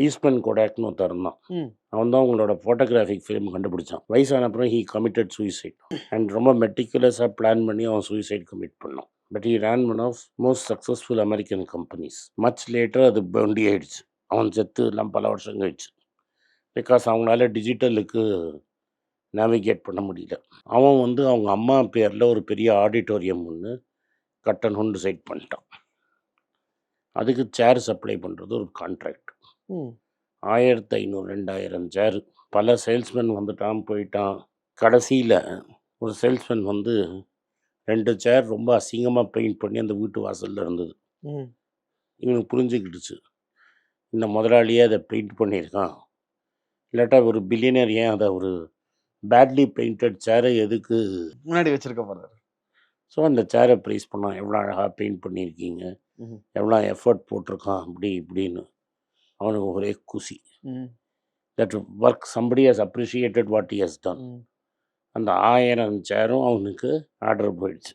Eastman கொடாக்னு ஒருத்தர் இருந்தான். ம். அவன் தான் உங்களோட ஃபோட்டோகிராஃபிக் ஃபிலிம் கண்டுபிடிச்சான். வயசான அப்புறம் ஹீ கமிட்டட் சூசைட் அண்ட் ரொம்ப மெட்டிகுலஸாக பிளான் பண்ணி அவன் சூசைட் கமிட் பண்ணான். But he ran one of most successful American companies. Much later அது பவுண்டி ஆயிடுச்சு. அவன் செத்து எல்லாம் பல வருஷம் கழிச்சு. பிகாஸ் அவங்களால டிஜிட்டலுக்கு நேவிகேட் பண்ண முடியல. அவன் வந்து அவங்க அம்மா பேரில் ஒரு பெரிய ஆடிட்டோரியம் ஒன்று கட்டணும்னு டிசைட் பண்ணிட்டான். அதுக்கு சேர் சப்ளை பண்ணுறது ஒரு கான்ட்ராக்ட். ம். 1500 2000 சேர். பல சேல்ஸ்மேன் வந்துட்டான் போயிட்டான். கடைசியில் ஒரு சேல்ஸ்மேன் வந்து 2 சேர் ரொம்ப அசிங்கமாக பெயிண்ட் பண்ணி அந்த வீட்டு வாசலில் இருந்தது. ம். இவனுக்கு புரிஞ்சுக்கிடுச்சு, இந்த முதலாளியே அதை பெயிண்ட் பண்ணியிருக்கான், இல்லாட்டா ஒரு பில்லியனர் ஏன் அதை ஒரு பேட்லி பெயிண்டட் சேரை எதுக்கு முன்னாடி வச்சிருக்க போறாரு. ஸோ அந்த சேரை ப்ரைஸ் பண்ணான். எவ்வளோ அழகாக பெயிண்ட் பண்ணியிருக்கீங்க, ம். எவ்வளோ எஃபர்ட் போட்டிருக்கான் அப்படி இப்படின்னு. அவனுக்கு ஒரே குசி. ம். That work somebody has appreciated what he has done. ம். அந்த 1000 சேரும் அவனுக்கு ஆர்டர் போயிடுச்சு.